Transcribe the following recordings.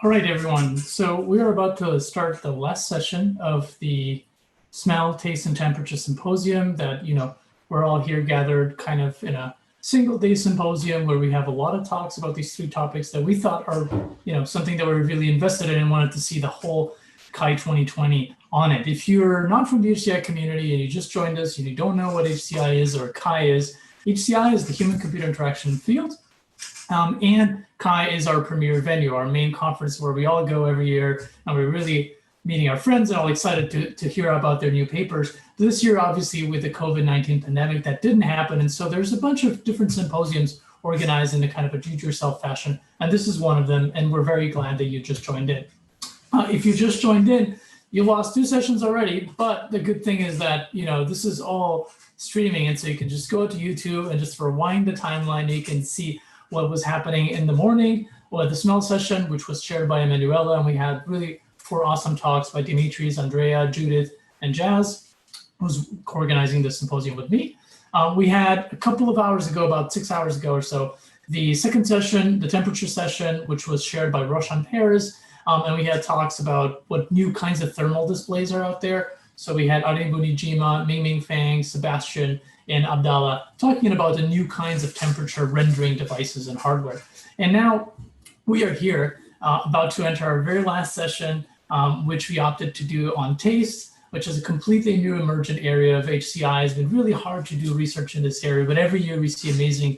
All right, everyone. So we are about to start the last session of the Smell, Taste, and Temperature Symposium that, we're all here gathered kind of in a single day symposium where we have a lot of talks about these three topics that we thought are, something that we're really invested in and wanted to see the whole CHI 2020 on it. If you're not from the HCI community and you just joined us and you don't know what HCI is or CHI is, HCI is the Human-Computer Interaction Field. And CHI is our premier venue, our main conference where we all go every year, and we're really meeting our friends and all excited to hear about their new papers. This year, obviously, with the COVID-19 pandemic, that didn't happen. And so there's a bunch of different symposiums organized in a kind of a do-it-yourself fashion. And this is one of them. And we're very glad that you just joined in. If you just joined in, you lost 2 sessions already. But the good thing is that, this is all streaming. And so you can just go to YouTube and just rewind the timeline. You can see what was happening in the morning, or the smell session, which was chaired by Emanuela, and we had really 4 awesome talks by Dimitris, Andrea, Judith, and Jazz, who's co-organizing the symposium with me. We had a couple of hours ago, about 6 hours ago or so, the second session, the temperature session, which was shared by Roshan Paris, and we had talks about what new kinds of thermal displays are out there. So we had Arun Bunijima, Mingming Fang, Sebastian, and Abdallah talking about the new kinds of temperature rendering devices and hardware. And now we are here about to enter our very last session, which we opted to do on taste, which is a completely new emergent area of HCI. It's been really hard to do research in this area, but every year we see amazing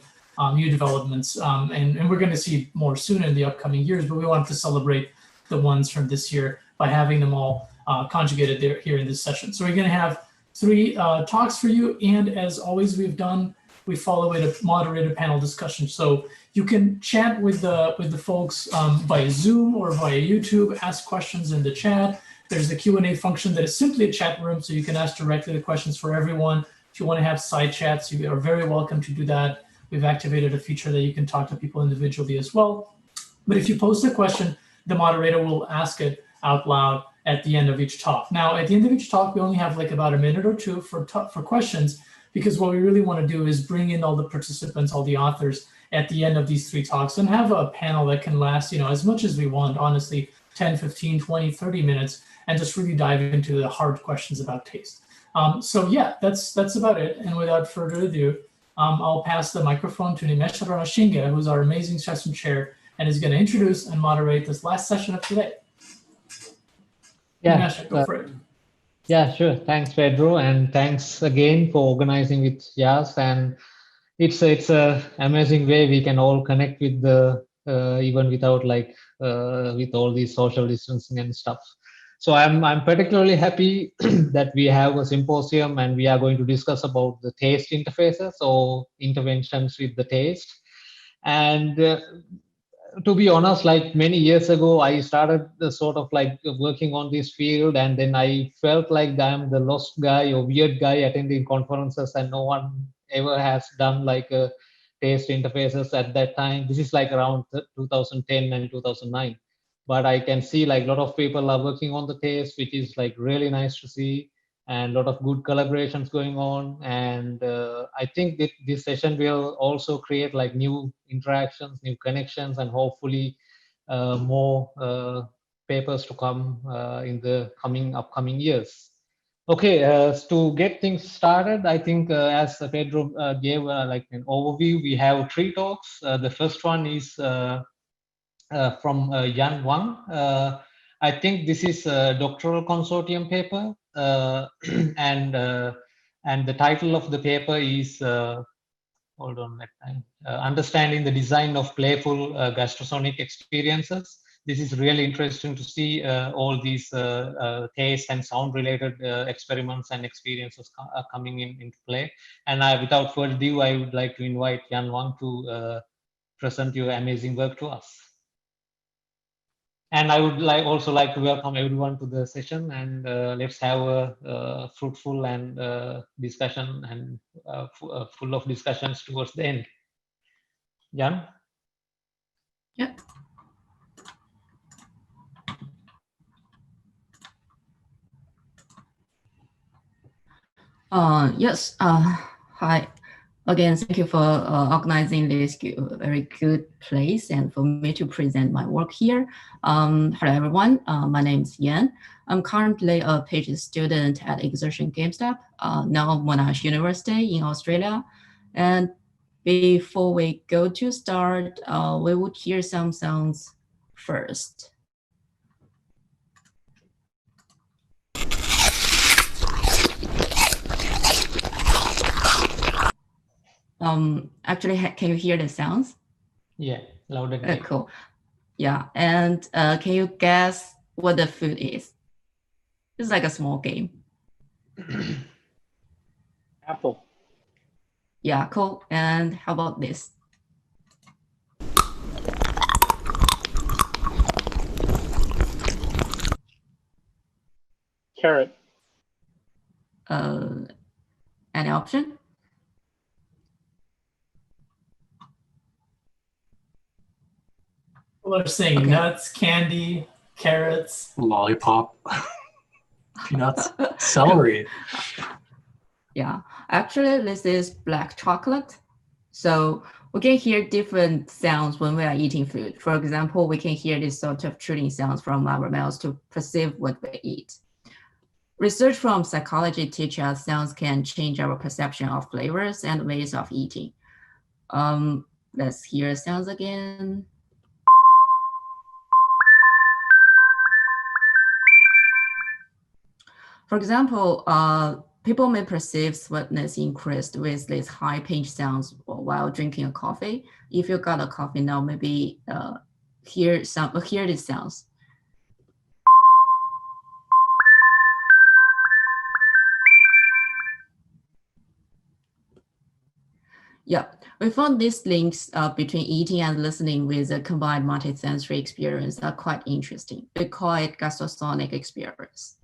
new developments, and we're going to see more soon in the upcoming years, but we want to celebrate the ones from this year by having them all conjugated there here in this session. So we're going to have 3 talks for you, and as always we've done, we follow it a moderated panel discussion. So you can chat with the folks via Zoom or via YouTube, ask questions in the chat. There's the Q&A function that is simply a chat room, so you can ask directly the questions for everyone. If you want to have side chats, you are very welcome to do that. We've activated a feature that you can talk to people individually as well. But if you post a question, the moderator will ask it out loud at the end of each talk. Now, at the end of each talk, we only have like about a minute or 2 for questions, because what we really want to do is bring in all the participants, all the authors at the end of these 3 talks and have a panel that can last, as much as we want, honestly, 10, 15, 20, 30 minutes, and just really dive into the hard questions about taste. So yeah, that's about it. And without further ado, I'll pass the microphone to Nimesha Ranasinghe, who's our amazing session chair, and is going to introduce and moderate this last session of today. Yeah, Nimesha, go for it. Yeah, sure. Thanks, Pedro, and thanks again for organizing with Yas. And it's a amazing way we can all connect with the even without with all these social distancing and stuff. So I'm particularly happy that we have a symposium and we are going to discuss about the taste interfaces or interventions with the taste. And to be honest, like many years ago, I started sort of working on this field, and then I felt like I'm the lost guy or weird guy attending conferences, and no one ever has done like a taste interfaces at that time. This is like around 2010 and 2009. But I can see like a lot of people are working on the taste, which is like really nice to see, and a lot of good collaborations going on. And I think that this session will also create like new interactions, new connections, and hopefully more papers to come in the upcoming years. Okay, to get things started, I think as Pedro gave like an overview, we have 3 talks. The first one is from Wang. I think this is a doctoral consortium paper, and the title of the paper is hold on that time, understanding the design of playful gustosonic experiences. This is really interesting to see all these taste and sound related experiments and experiences coming into play. And without further ado, I would like to invite Wang to present your amazing work to us. And I would also like to welcome everyone to the session, and let's have a fruitful and discussion and full of discussions towards the end. Jan? Yeah. Yes. Hi. Again, thank you for organizing this very good place and for me to present my work here. Hello, everyone. My name is Yan. I'm currently a PhD student at Exertion GameStep, now Monash University in Australia. And before we go to start, we would hear some sounds first. Actually, can you hear the sounds? Yeah, loud and clear. Cool. Yeah, and can you guess what the food is? It's like a small game. Apple. Yeah, cool. And how about this? Carrot. Any option? People are saying Okay. nuts, candy, carrots. Lollipop. Peanuts. Celery. Yeah, actually, this is black chocolate. So we can hear different sounds when we are eating food. For example, we can hear this sort of chewing sounds from our mouths to perceive what we eat. Research from psychology teaches us sounds can change our perception of flavors and ways of eating. Let's hear sounds again. For example, people may perceive sweetness increased with these high-pitched sounds while drinking a coffee. If you got a coffee now, maybe hear these sounds. Yeah, we found these links between eating and listening with a combined multisensory experience are quite interesting. We call it Gustosonic experience.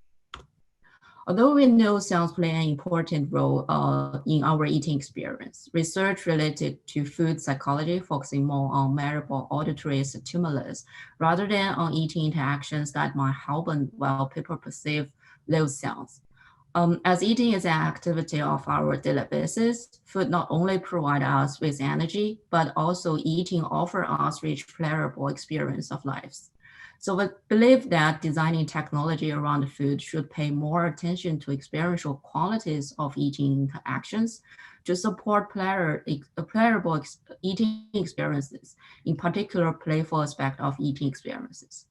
Although we know sounds play an important role in our eating experience, research related to food psychology focusing more on memorable auditory stimulus rather than on eating interactions that might happen while people perceive those sounds. As eating is an activity of our daily basis, food not only provides us with energy, but also eating offers us rich, pleasurable experience of lives. So we believe that designing technology around food should pay more attention to experiential qualities of eating interactions to support pleasurable eating experiences, in particular playful aspect of eating experiences.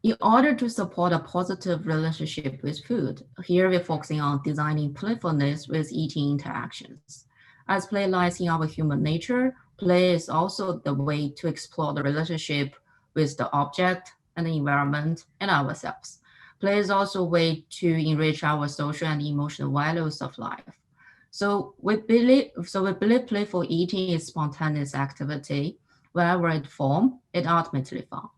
In order to support a positive relationship with food, here we're focusing on designing playfulness with eating interactions. As play lies in our human nature, play is also the way to explore the relationship with the object and the environment and ourselves. Play is also a way to enrich our social and emotional values of life. So we believe playful eating is spontaneous activity. Wherever it forms, it ultimately fun.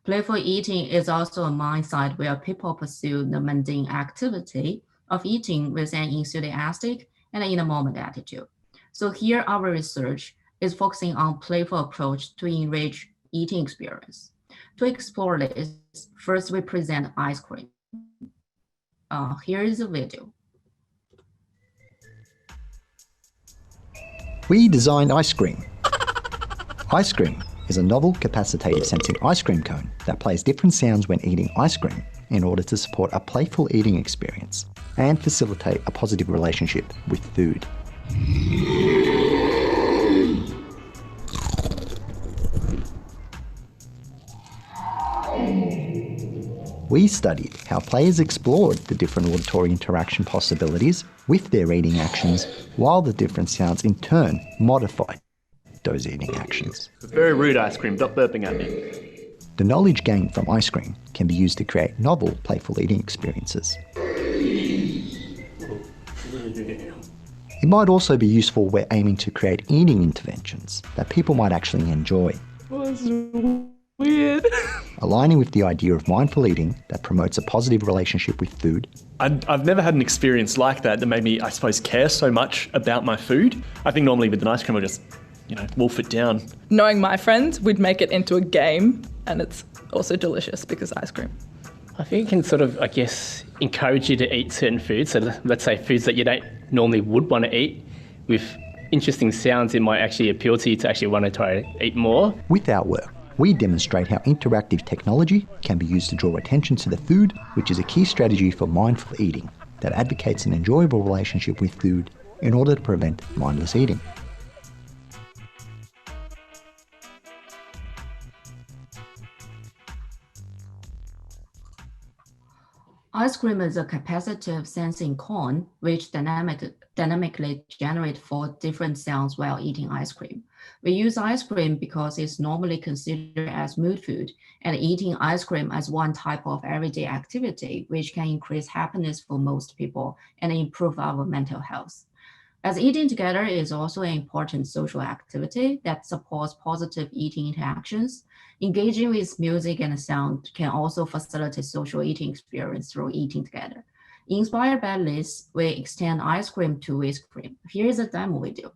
Playful eating is also a mindset where people pursue the mundane activity of eating with an enthusiastic and in a moment attitude. So here our research is focusing on playful approach to enrich eating experience. To explore this, first we present ice cream. Here is a video. We designed ice cream. Ice cream is a novel capacitive sensing ice cream cone that plays different sounds when eating ice cream in order to support a playful eating experience and facilitate a positive relationship with food. We studied how players explored the different auditory interaction possibilities with their eating actions, while the different sounds in turn modified those eating actions. Very rude ice cream, stop burping at me. The knowledge gained from ice cream can be used to create novel, playful eating experiences. It might also be useful where aiming to create eating interventions that people might actually enjoy. This is weird. Aligning with the idea of mindful eating that promotes a positive relationship with food. I've never had an experience like that made me, I suppose, care so much about my food. I think normally with an ice cream I'll just, wolf it down. Knowing my friends, we'd make it into a game, and it's also delicious because ice cream. I think it can sort of, encourage you to eat certain foods. So let's say foods that you don't normally would want to eat, with interesting sounds, it might actually appeal to you to actually want to try to eat more. With our work, we demonstrate how interactive technology can be used to draw attention to the food, which is a key strategy for mindful eating that advocates an enjoyable relationship with food in order to prevent mindless eating. Ice cream is a capacitive sensing cone which dynamically generates 4 different sounds while eating ice cream. We use ice cream because it's normally considered as mood food, and eating ice cream as one type of everyday activity which can increase happiness for most people and improve our mental health. As eating together is also an important social activity that supports positive eating interactions, engaging with music and sound can also facilitate social eating experience through eating together. Inspired by this, we extend ice cream to whipped cream. Here is a demo video.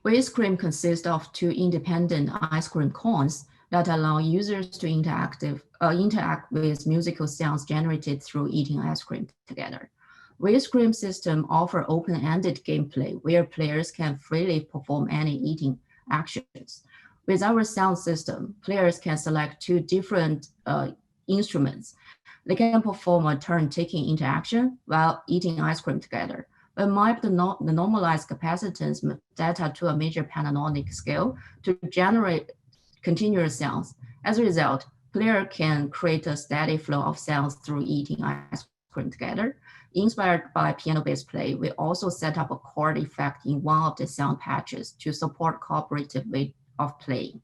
Whipped cream consists of 2 independent ice cream cones that allow users to interact with musical sounds generated through eating ice cream together. Whipped cream system offer open-ended gameplay where players can freely perform any eating actions. With our sound system, players can select 2 different instruments. They can perform a turn-taking interaction while eating ice cream together. We map the normalized capacitance data to a major Panharmonic scale to generate continuous sounds. As a result, player can create a steady flow of sounds through eating ice cream together. Inspired by piano-based play, we also set up a chord effect in one of the sound patches to support cooperative way of playing.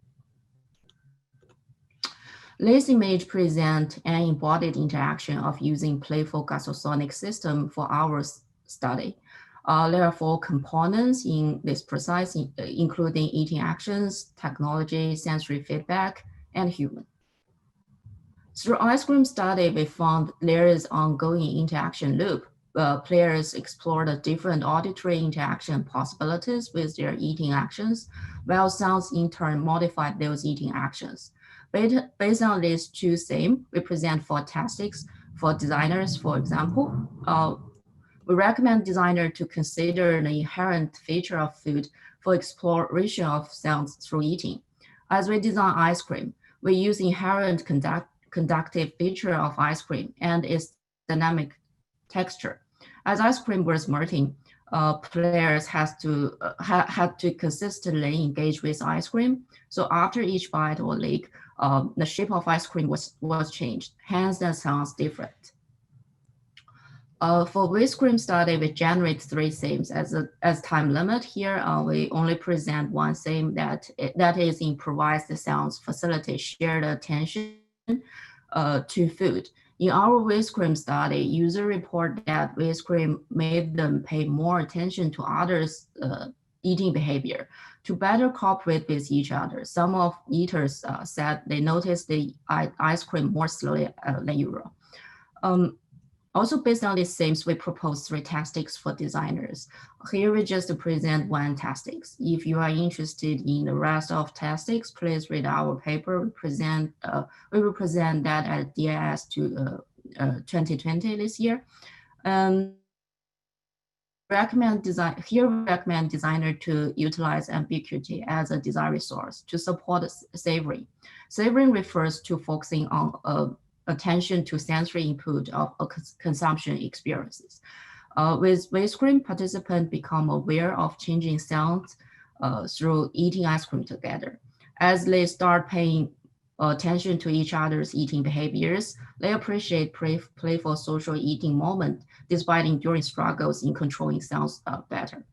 This image presents an embodied interaction of using Playful Gustosonic system for our study. There are 4 components in this process, including eating actions, technology, sensory feedback, and human. Through ice cream study, we found there is ongoing interaction loop. Players explore the different auditory interaction possibilities with their eating actions, while sounds in turn modify those eating actions. Based on these 2 themes, we present 4 tactics for designers, for example. We recommend designers to consider the inherent feature of food for exploration of sounds through eating. As we design ice cream, we use inherent conductive feature of ice cream and its dynamic texture. As ice cream was melting, players had to consistently engage with ice cream. So after each bite or lick, the shape of ice cream was changed, hence the sounds different. For whipped cream study, we generate 3 themes as time limit. Here, we only present 1 theme that is improvise the sounds, facilitate shared attention to food. In our whipped cream study, user report that whipped cream made them pay more attention to others' eating behavior to better cooperate with each other. Some of eaters said they noticed the ice cream more slowly than usual. Also, based on these themes, we propose 3 tactics for designers. Here we just present 1 tactic. If you are interested in the rest of tactics, please read our paper. We will present that at DIS 2020 this year. We recommend designer to utilize ambiguity as a design resource to support savoring. Savoring refers to focusing on attention to sensory input of consumption experiences. With whipped cream, participants become aware of changing sounds through eating ice cream together. As they start paying attention to each other's eating behaviors. They appreciate playful social eating moment despite enduring struggles in controlling sounds better.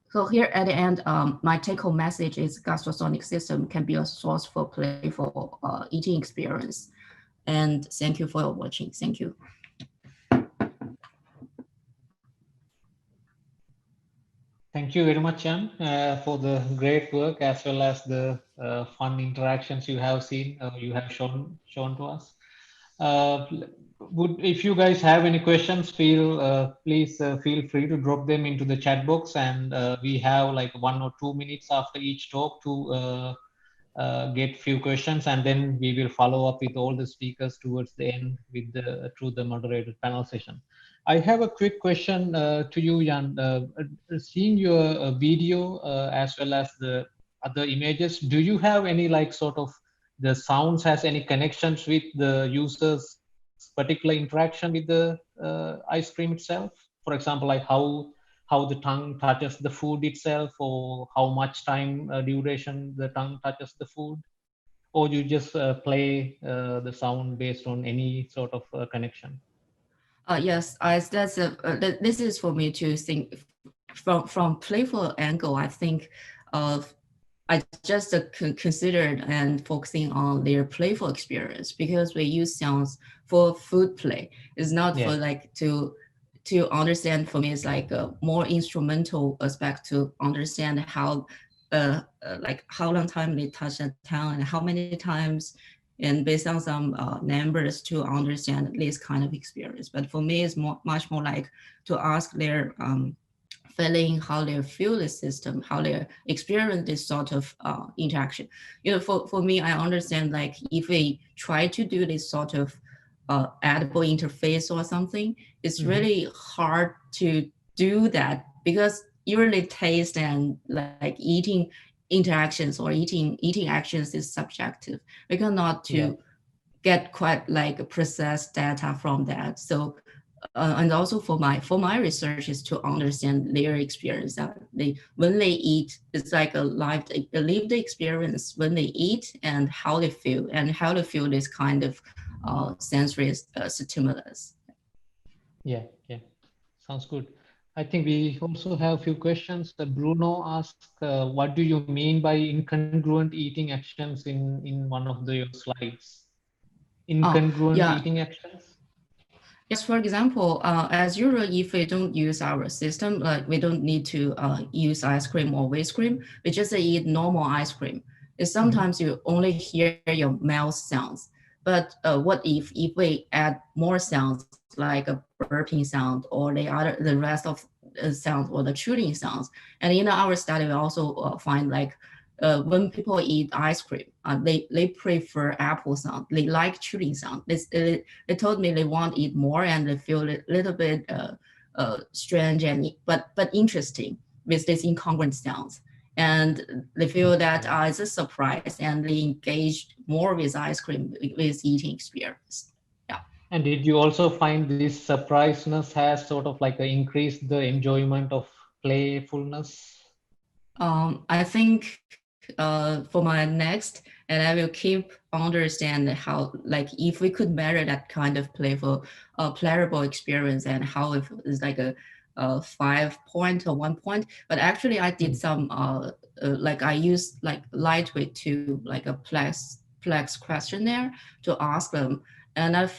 So here at the end, my take-home message is Gustosonic system can be a source for playful eating experience. And thank you for watching. Thank you. Thank you very much, Jan, for the great work as well as the fun interactions you have seen, you have shown to us. If you guys have any questions, please feel free to drop them into the chat box, and we have like 1 or 2 minutes after each talk to get few questions, and then we will follow up with all the speakers towards the end with through the moderated panel session. I have a quick question to you, Jan. Seeing your video as well as the other images, do you have any like sort of the sounds has any connections with the user's particular interaction with the ice cream itself? For example, like how the tongue touches the food itself, or how much time duration the tongue touches the food, or you just play the sound based on any sort of connection? Yes, this is for me to think from playful angle. I think I just considered and focusing on their playful experience, because we use sounds for food play. It's not for like to understand. For me, it's like a more instrumental aspect to understand how like how long time they touch the tongue and how many times, and based on some numbers to understand this kind of experience. But for me, it's much more like to ask their feeling, how they feel the system, how they experience this sort of interaction. You know, for me, I understand like if we try to do this sort of edible interface or something, it's really hard to do that, because usually taste and like eating interactions or eating actions is subjective. We cannot to get quite like precise data from that. So and also for my research is to understand their experience. When they eat, it's like a lived experience when they eat, and how they feel this kind of sensory stimulus. Yeah, sounds good. I think we also have a few questions. Bruno asked, what do you mean by incongruent eating actions in one of your slides? Incongruent eating actions? Yes, for example, as usual, if we don't use our system, like we don't need to use ice cream or whipped cream, we just eat normal ice cream. It's sometimes you only hear your mouth sounds. But what if we add more sounds, like a burping sound or the rest of sounds or the chewing sounds? And in our study, we also find like when people eat ice cream, they prefer apple sound. They like chewing sound. They told me they want to eat more, and they feel a little bit strange but interesting with these incongruent sounds. And they feel that it's a surprise, and they engage more with ice cream, with eating experience. Yeah. And did you also find this surpriseness has sort of like increased the enjoyment of playfulness? I think for my next, and I will keep understand how, like, if we could measure that kind of playful, playable experience, and how it is like a 5 point or 1 point. But actually, I did some like I used like lightweight to like a plex questionnaire to ask them, and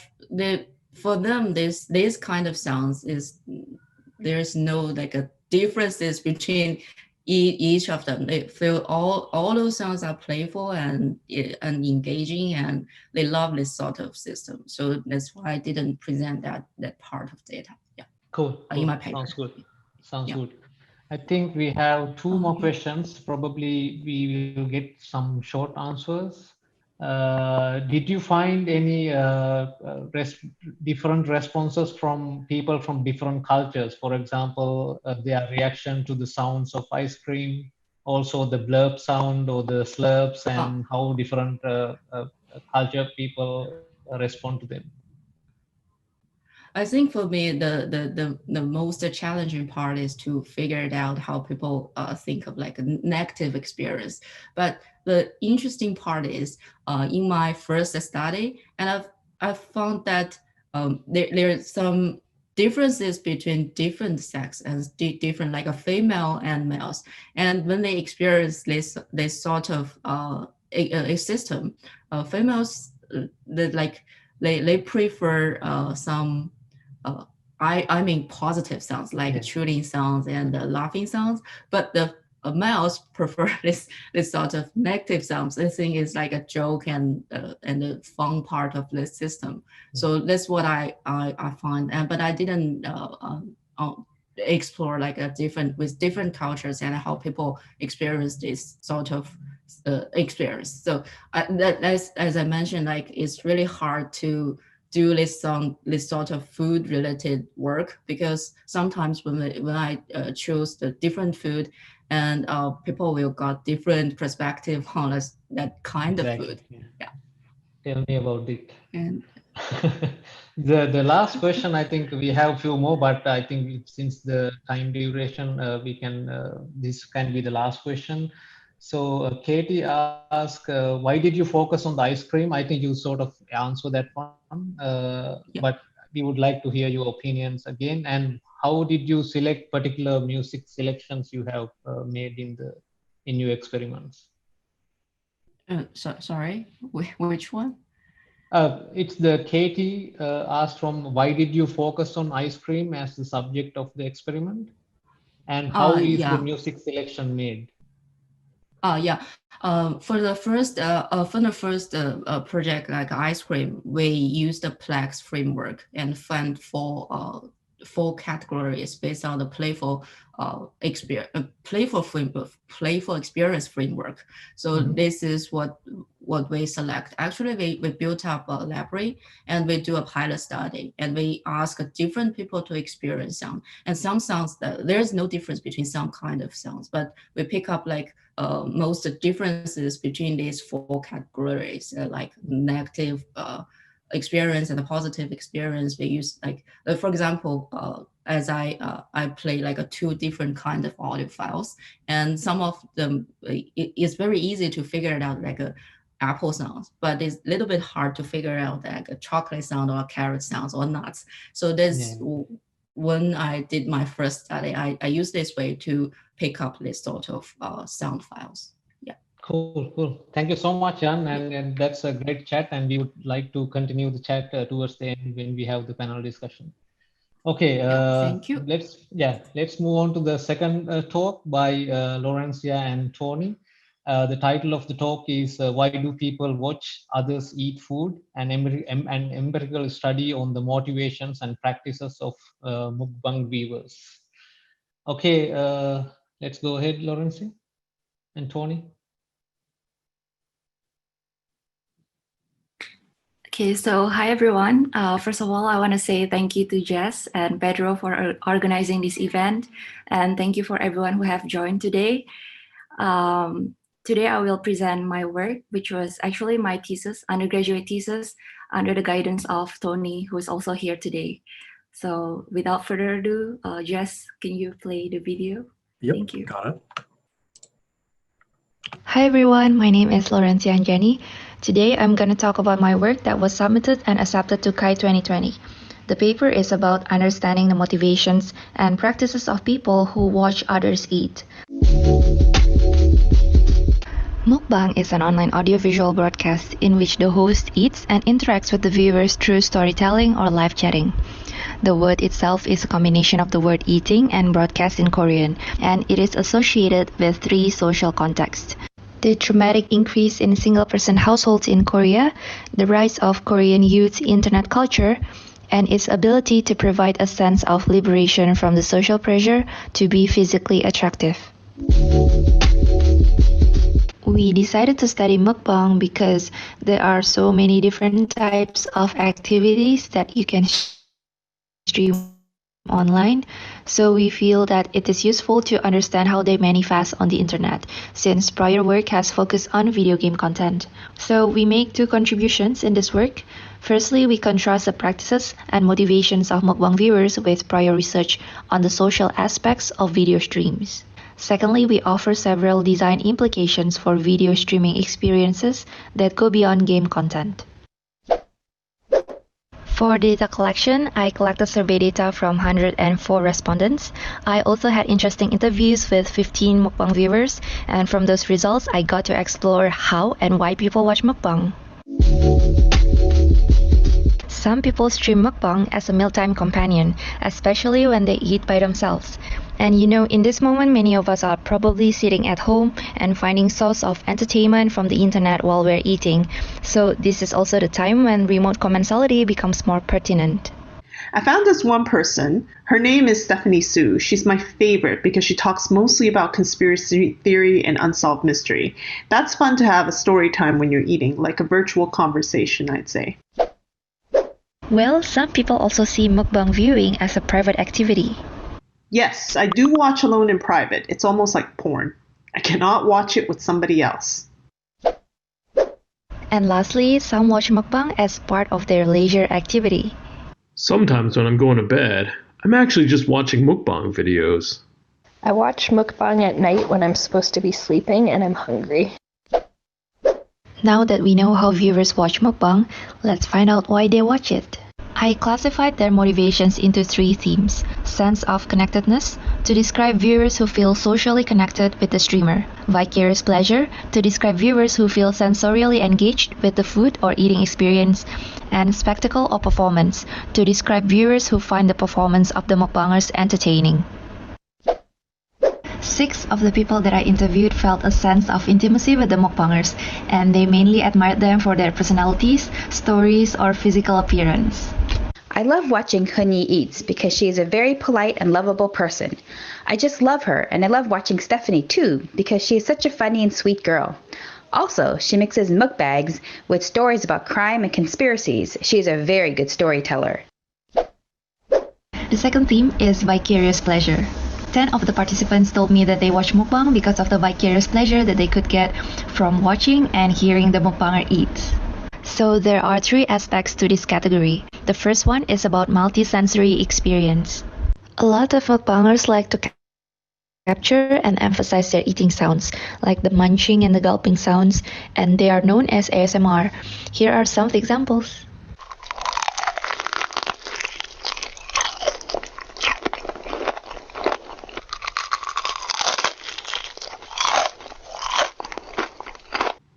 for them this kind of sounds is there's no like a differences between each of them. They feel all those sounds are playful and engaging, and they love this sort of system. So that's why I didn't present that part of data. Yeah. Cool. In my paper. Sounds good. Sounds good. I think we have 2 more questions. Probably we will get some short answers. Did you find any different responses from people from different cultures? For example, their reaction to the sounds of ice cream, also the blurp sound or the slurps, and how different culture people respond to them? I think for me, the most challenging part is to figure it out how people think of like a negative experience. But the interesting part is in my first study, and I've found that there are some differences between different sex and different like a female and males. And when they experience this sort of a system, females they prefer some I mean positive sounds like chewing sounds and laughing sounds, but the males prefer this sort of negative sounds. I think it's like a joke and the fun part of the system. So that's what I find. But I didn't explore like with different cultures and how people experience this sort of experience. So as I mentioned, like it's really hard to do this sort of food related work, because sometimes when I choose the different food, and people will got different perspective on that kind of food. Yeah. Tell me about it. And the last question, I think we have a few more, but I think since the time duration, we can this can be the last question. So Katie asked, why did you focus on the ice cream? I think you sort of answered that one, but we would like to hear your opinions again. And how did you select particular music selections you have made in your experiments? Sorry, which one? It's the Katie asked from, why did you focus on ice cream as the subject of the experiment? And how is the music selection made? For the first project like ice cream, we used the Plex framework and found four categories based on the playful experience framework. So this is what we select. Actually, we built up a library and we do a pilot study, and we ask different people to experience sound. And some sounds that there's no difference between some kind of sounds, but we pick up like most differences between these four categories, like negative experience and a positive experience. We use like, for example, as I play like two different kind of audio files, and some of them it's very easy to figure it out like a apple sounds, but it's a little bit hard to figure out like a chocolate sound or a carrot sounds or nuts. So this when I did my first study, I used this way to pick up this sort of sound files. Yeah. Cool. Thank you so much, Jan. And that's a great chat. And we would like to continue the chat towards the end when we have the panel discussion. Okay. Thank you. Let's move on to the second talk by Laurensia and Tony. The title of the talk is Why Do People Watch Others Eat Food? An empirical study on the motivations and practices of mukbang viewers. Okay, let's go ahead, Laurensia and Tony. Okay, so hi everyone. First of all, I want to say thank you to Jess and Pedro for organizing this event, and thank you for everyone who have joined today. Today I will present my work, which was actually my thesis, undergraduate thesis, under the guidance of Tony, who is also here today. So without further ado, Jess, can you play the video? Yep, thank you. Got it. Hi everyone, my name is Laurensia Anjani. Today I'm going to talk about my work that was submitted and accepted to CHI 2020. The paper is about understanding the motivations and practices of people who watch others eat. Mukbang is an online audiovisual broadcast in which the host eats and interacts with the viewers through storytelling or live chatting. The word itself is a combination of the word eating and broadcast in Korean, and it is associated with three social contexts: the dramatic increase in single-person households in Korea, the rise of Korean youth internet culture, and its ability to provide a sense of liberation from the social pressure to be physically attractive. We decided to study mukbang because there are so many different types of activities that you can stream online, so we feel that it is useful to understand how they manifest on the internet, since prior work has focused on video game content. So we make two contributions in this work. Firstly, we contrast the practices and motivations of mukbang viewers with prior research on the social aspects of video streams. Secondly, we offer several design implications for video streaming experiences that go beyond game content. For data collection, I collected survey data from 104 respondents. I also had interesting interviews with 15 mukbang viewers, and from those results, I got to explore how and why people watch mukbang. Some people stream mukbang as a mealtime companion, especially when they eat by themselves. And in this moment, many of us are probably sitting at home and finding source of entertainment from the internet while we're eating. So this is also the time when remote commensality becomes more pertinent. I found this one person. Her name is Stephanie Su. She's my favorite because she talks mostly about conspiracy theory and unsolved mystery. That's fun to have a story time when you're eating, like a virtual conversation, I'd say. Well, some people also see mukbang viewing as a private activity. Yes, I do watch alone in private. It's almost like porn. I cannot watch it with somebody else. And lastly, some watch mukbang as part of their leisure activity. Sometimes when I'm going to bed, I'm actually just watching mukbang videos. I watch mukbang at night when I'm supposed to be sleeping and I'm hungry. Now that we know how viewers watch mukbang, let's find out why they watch it. I classified their motivations into 3 themes: sense of connectedness, to describe viewers who feel socially connected with the streamer; vicarious pleasure, to describe viewers who feel sensorially engaged with the food or eating experience; and spectacle or performance, to describe viewers who find the performance of the mukbangers entertaining. 6 of the people that I interviewed felt a sense of intimacy with the mukbangers, and they mainly admired them for their personalities, stories, or physical appearance. I love watching Hunyi Eats because she is a very polite and lovable person. I just love her, and I love watching Stephanie too because she is such a funny and sweet girl. Also, she mixes mukbangs with stories about crime and conspiracies. She is a very good storyteller. The second theme is vicarious pleasure. 10 of the participants told me that they watch mukbang because of the vicarious pleasure that they could get from watching and hearing the mukbanger eat. So there are 3 aspects to this category. The first one is about multisensory experience. A lot of mukbangers like to capture and emphasize their eating sounds, like the munching and the gulping sounds, and they are known as ASMR. Here are some examples.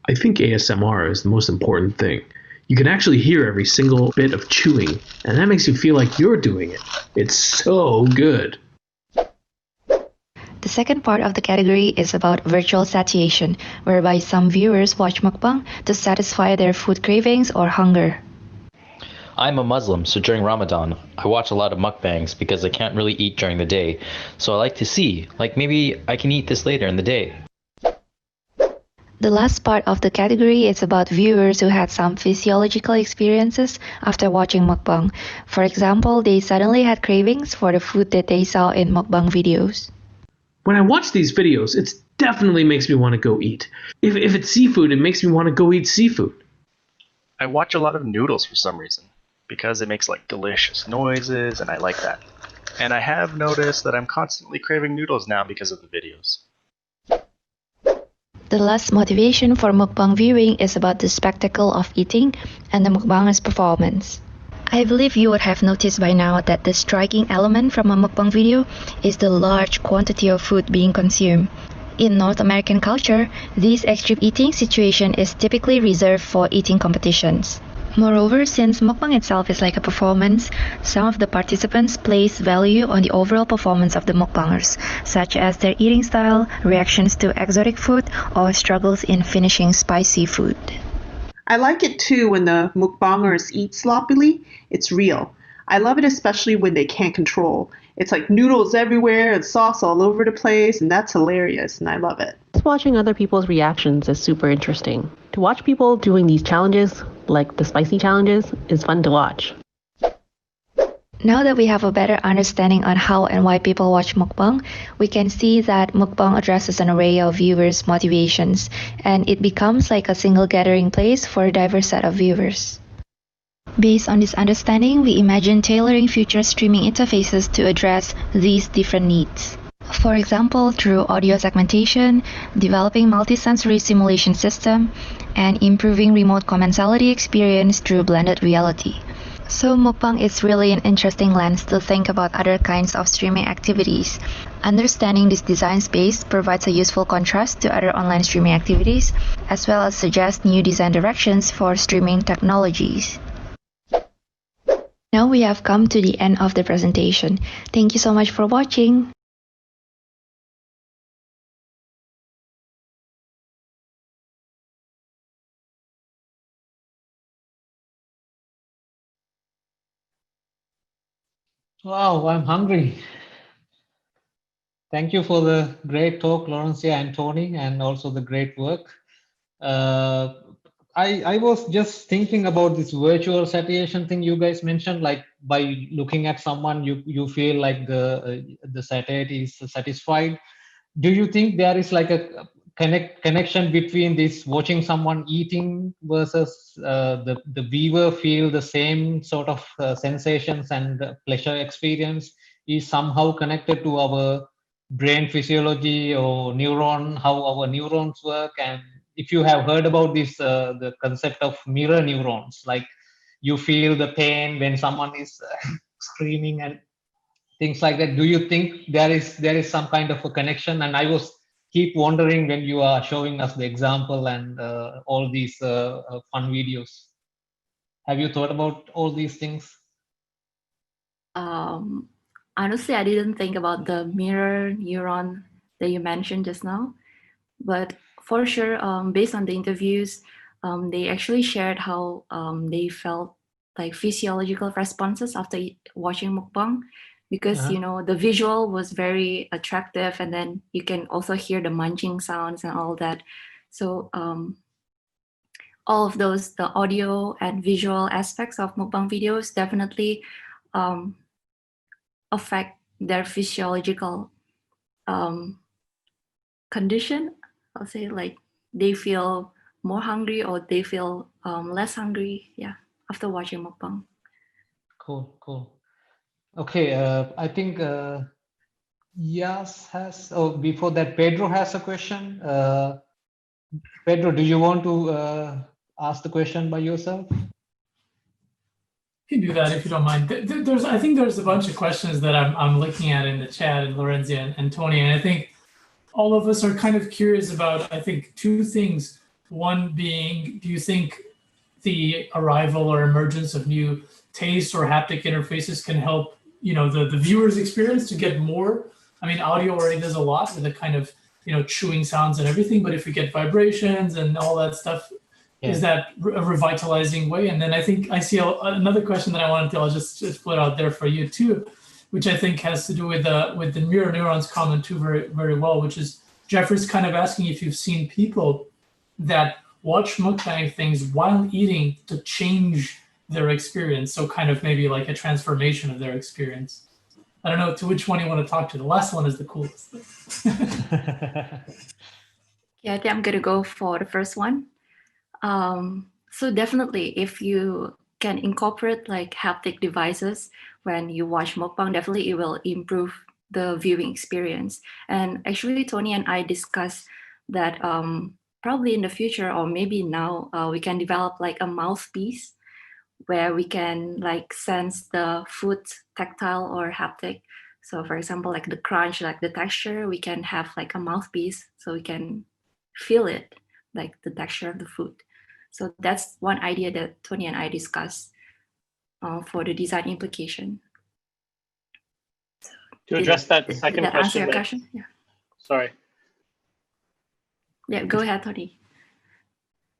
I think ASMR is the most important thing. You can actually hear every single bit of chewing, and that makes you feel like you're doing it. It's so good. The second part of the category is about virtual satiation, whereby some viewers watch mukbang to satisfy their food cravings or hunger. I'm a Muslim, so during Ramadan, I watch a lot of mukbangs because I can't really eat during the day. So I like to see, like maybe I can eat this later in the day. The last part of the category is about viewers who had some physiological experiences after watching mukbang. For example, they suddenly had cravings for the food that they saw in mukbang videos. When I watch these videos, it definitely makes me want to go eat. If it's seafood, it makes me want to go eat seafood. I watch a lot of noodles for some reason, because it makes like delicious noises and I like that. And I have noticed that I'm constantly craving noodles now because of the videos. The last motivation for mukbang viewing is about the spectacle of eating and the mukbanger's performance. I believe you would have noticed by now that the striking element from a mukbang video is the large quantity of food being consumed. In North American culture, this extreme eating situation is typically reserved for eating competitions. Moreover, since mukbang itself is like a performance, some of the participants place value on the overall performance of the mukbangers, such as their eating style, reactions to exotic food, or struggles in finishing spicy food. I like it too when the mukbangers eat sloppily. It's real. I love it especially when they can't control. It's like noodles everywhere and sauce all over the place, and that's hilarious, and I love it. Watching other people's reactions is super interesting. To watch people doing these challenges, like the spicy challenges, is fun to watch. Now that we have a better understanding on how and why people watch mukbang, we can see that mukbang addresses an array of viewers' motivations, and it becomes like a single gathering place for a diverse set of viewers. Based on this understanding, we imagine tailoring future streaming interfaces to address these different needs. For example, through audio segmentation, developing multisensory simulation system, and improving remote commensality experience through blended reality. So mukbang is really an interesting lens to think about other kinds of streaming activities. Understanding this design space provides a useful contrast to other online streaming activities, as well as suggests new design directions for streaming technologies. Now we have come to the end of the presentation. Thank you so much for watching. Wow, I'm hungry. Thank you for the great talk, Laurensia and Tony, and also the great work. I was just thinking about this virtual satiation thing you guys mentioned, like by looking at someone, you feel like the satiety is satisfied. Do you think there is like a connection between this watching someone eating versus the viewer feel the same sort of sensations and pleasure experience is somehow connected to our brain physiology or how our neurons work? And if you have heard about this, the concept of mirror neurons, like you feel the pain when someone is screaming and things like that. Do you think there is some kind of a connection? And I was keep wondering when you are showing us the example and all these fun videos. Have you thought about all these things? Honestly, I didn't think about the mirror neuron that you mentioned just now, but for sure, based on the interviews, they actually shared how they felt like physiological responses after watching mukbang, because you know the visual was very attractive, and then you can also hear the munching sounds and all that. So all of those, the audio and visual aspects of mukbang videos definitely affect their physiological condition. I'll say like they feel more hungry or they feel less hungry, yeah, after watching mukbang. Cool. Okay, I think Yas has, before that, Pedro has a question. Pedro, do you want to ask the question by yourself? You can do that if you don't mind. I think there's a bunch of questions that I'm looking at in the chat, and Laurensia and Tony, and I think all of us are kind of curious about, I think, two things. One being, do you think the arrival or emergence of new taste or haptic interfaces can help, the viewer's experience to get more? I mean, audio already does a lot with the kind of, chewing sounds and everything, but if we get vibrations and all that stuff, is that a revitalizing way? And then I think I see another question that I wanted to, I'll just put out there for you too, which I think has to do with the mirror neurons comment too very, very well, which is Jeffrey's kind of asking if you've seen people that watch mukbang things while eating to change their experience. So kind of maybe like a transformation of their experience. I don't know to which one you want to talk to. The last one is the coolest. Yeah, I think I'm gonna go for the first one. So definitely, if you can incorporate like haptic devices when you watch mukbang, definitely it will improve the viewing experience. And actually, Tony and I discussed that probably in the future, or maybe now, we can develop like a mouthpiece where we can like sense the food tactile or haptic. So for example, like the crunch, like the texture, we can have like a mouthpiece so we can feel it, like the texture of the food. So that's one idea that Tony and I discussed for the design implication. To address that second did that question. Answer your question? Yeah. Sorry. Yeah, go ahead, Tony.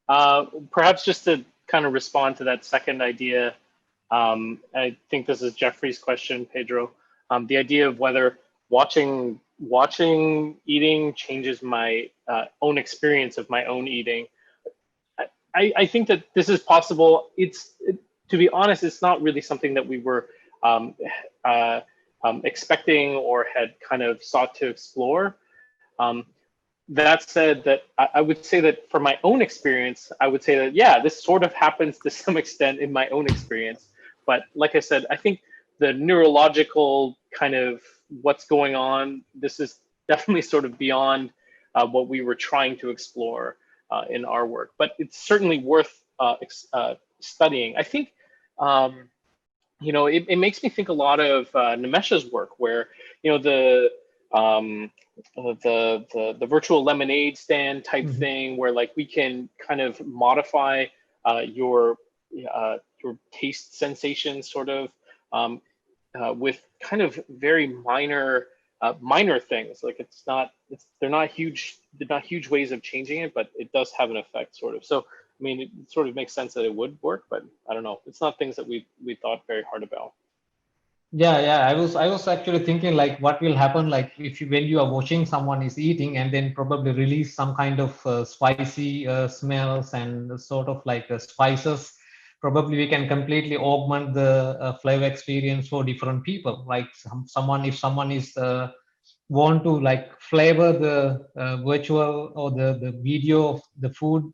Perhaps just to kind of respond to that second idea, I think this is Jeffrey's question, Pedro. The idea of whether watching eating changes my own experience of my own eating. I think that this is possible. To be honest, it's not really something that we were expecting or had kind of sought to explore. That said, that I would say that for my own experience, I would say that, yeah, this sort of happens to some extent in my own experience. But like I said, I think the neurological kind of what's going on, this is definitely sort of beyond what we were trying to explore in our work. But it's certainly worth studying. I think, you know, it makes me think a lot of Nimesha's work, where, you know, the virtual lemonade stand type thing, where like we can kind of modify your taste sensations sort of with kind of very minor things. Like they're not huge ways of changing it, but it does have an effect sort of. So I mean, it sort of makes sense that it would work, but I don't know. It's not things that we thought very hard about. Yeah. I was actually thinking like what will happen like when you are watching someone is eating and then probably release some kind of spicy smells and sort of like spices. Probably we can completely augment the flavor experience for different people. Like if someone is want to like flavor the virtual or the video of the food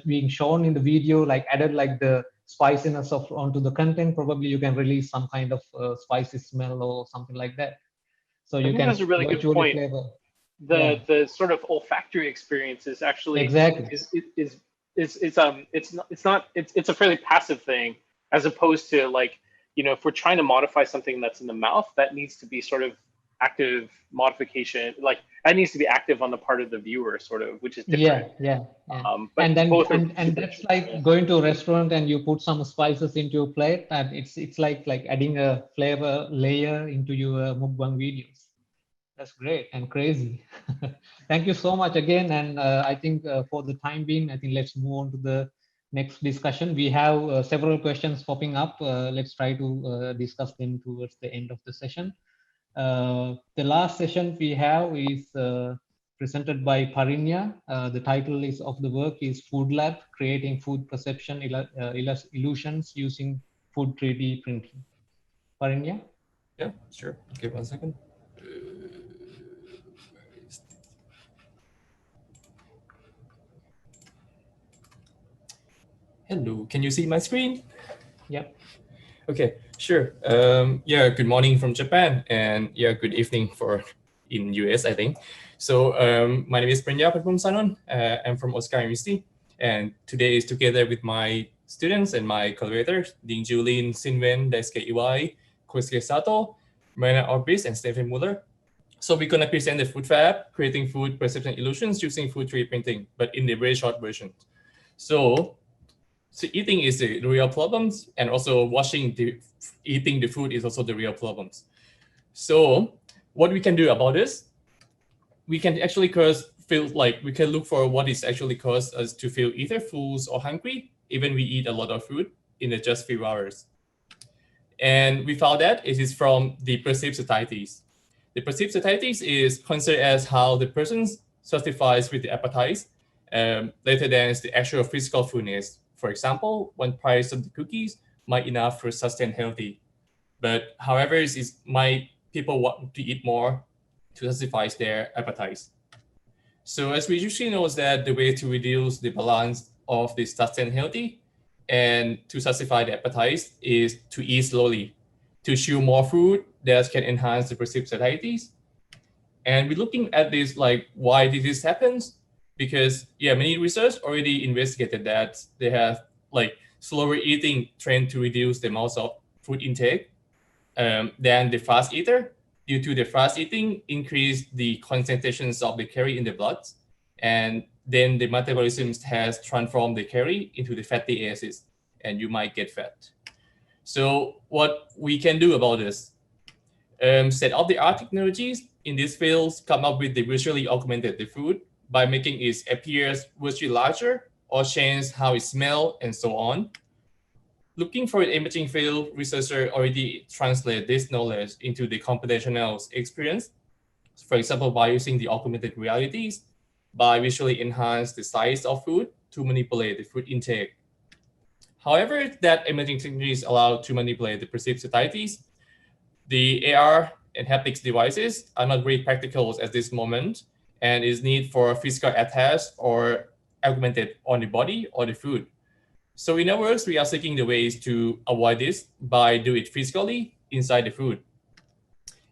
being shown in the video, like added like the spiciness onto the content, probably you can release some kind of spicy smell or something like that. So you can that's a really good point. Flavor. The sort of olfactory experience is actually exactly it's a fairly passive thing, as opposed to like, you know, if we're trying to modify something that's in the mouth, that needs to be sort of active modification, like that needs to be active on the part of the viewer sort of, which is different. Yeah. But and then both and that's like going to a restaurant and you put some spices into your plate, and it's like adding a flavor layer into your mukbang videos. That's great and crazy. Thank you so much again. And I think for the time being, I think let's move on to the next discussion. We have several questions popping up. Let's try to discuss them towards the end of the session. The last session we have is presented by Parinya. The title of the work is Food Lab, Creating Food Perception Illusions Using Food 3D Printing. Parinya? Yeah, sure. Okay, 1 second. Hello, can you see my screen? Yep. Okay, sure. Yeah, good morning from Japan, and yeah, good evening in US, I think. So my name is Parinya Punpongsanon. I'm from Osaka University, and today is together with my students and my collaborators, Ding Julin, Sinwen, Daisuke Iwai, Kosuke Sato, Marina Orbis, and Stephen Muller. So we're gonna present the FoodFab, creating food perception illusions using food 3D printing, but in the very short version. So eating is the real problems, and also eating the food is also the real problems. So what we can do about this, we can actually we can look for what is actually caused us to feel either full or hungry, even we eat a lot of food in just few hours. And we found that it is from the perceived satiety. The perceived satiety is considered as how the person satisfies with the appetite rather than the actual physical fullness. For example, one price of the cookies might enough for sustain healthy, but however, people want to eat more to satisfy their appetite. So as we usually know is that the way to reduce the balance of the sustain healthy and to satisfy the appetite is to eat slowly, to chew more food that can enhance the perceived satiety. And we're looking at this like why did this happens? Because many research already investigated that they have like slower eating trend to reduce the amount of food intake than the fast eater. Due to the fast eating, increase the concentrations of the calorie in the blood, and then the metabolism has transformed the calorie into the fatty acids, and you might get fat. So what we can do about this? State-of-the-art technologies in these fields come up with the visually augmented the food by making it appear virtually larger or change how it smells and so on. Looking for an imaging field, researchers already translate this knowledge into the computational experience. For example, by using the augmented realities, by visually enhance the size of food to manipulate the food intake. However, that imaging techniques allow to manipulate the perceived satiety, The AR and haptics devices are not very practical at this moment and is need for physical attached or augmented on the body or the food. So in other words, we are seeking the ways to avoid this by doing it physically inside the food.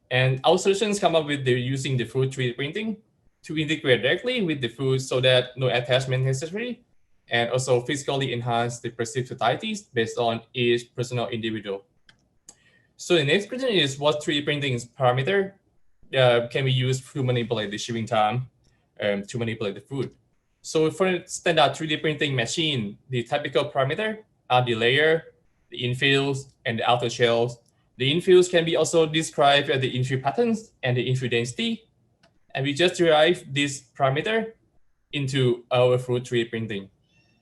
And our solutions come up with using the food 3D printing to integrate directly with the food so that no attachment necessary, and also physically enhance the perceived satiety based on each personal individual. So the next question is, what 3D printing parameter can we use to manipulate the shipping time to manipulate the food? So for standard 3D printing machine, the typical parameter are the layer, the infills, and the outer shells. The infills can be also described as the infill patterns and the infill density. And we just derive this parameter into our food 3D printing.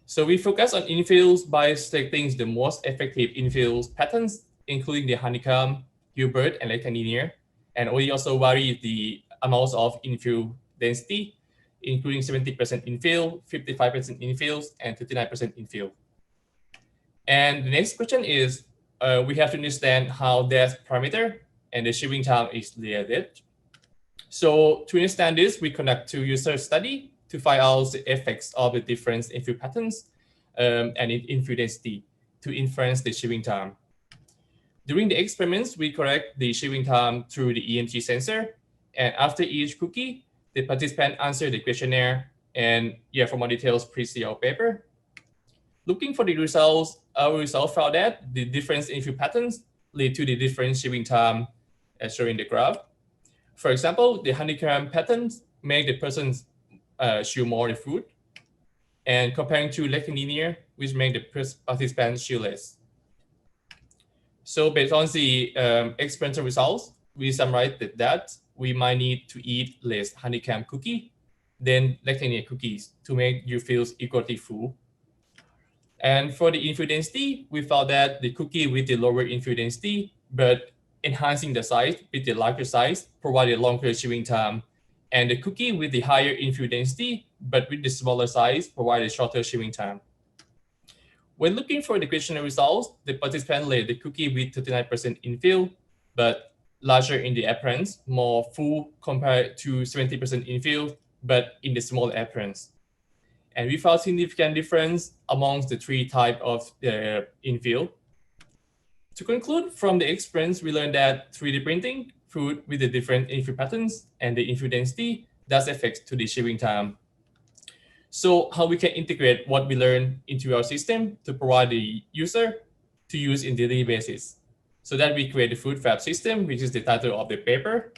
So we focus on infills by selecting the most effective infills patterns, including the honeycomb, Hilbert, and rectilinear. And we also vary the amounts of infill density, including 70% infill, 55% infills, and 39% infill. And the next question is, we have to understand how that parameter and the shipping time is related. So to understand this, we conduct 2 user study to find out the effects of the different infill patterns and infill density to influence the shipping time. During the experiments, we correct the shipping time through the EMG sensor, and after each cookie, the participant answered the questionnaire, and for more details, please see our paper. Looking for the results, our result found that the different infill patterns lead to the different shipping time as shown in the graph. For example, the honeycomb patterns make the person chew more the food, and comparing to rectilinear, which make the participant chew less. So based on the experimental results, we summarized that we might need to eat less honeycomb cookie than rectilinear cookies to make you feel equally full. And for the infill density, we found that the cookie with the lower infill density, but enhancing the size with the larger size, provided longer chewing time. And the cookie with the higher infill density, but with the smaller size, provided shorter chewing time. When looking for the questionnaire results, the participant laid the cookie with 39% infill, but larger in the appearance, more full compared to 70% infill, but in the small appearance. And we found significant difference amongst the 3 types of infill. To conclude, from the experience, we learned that 3D printing food with the different infill patterns and the infill density does affect to the shipping time. So how we can integrate what we learn into our system to provide the user to use in daily basis. So that we create the FoodFab system, which is the title of the paper.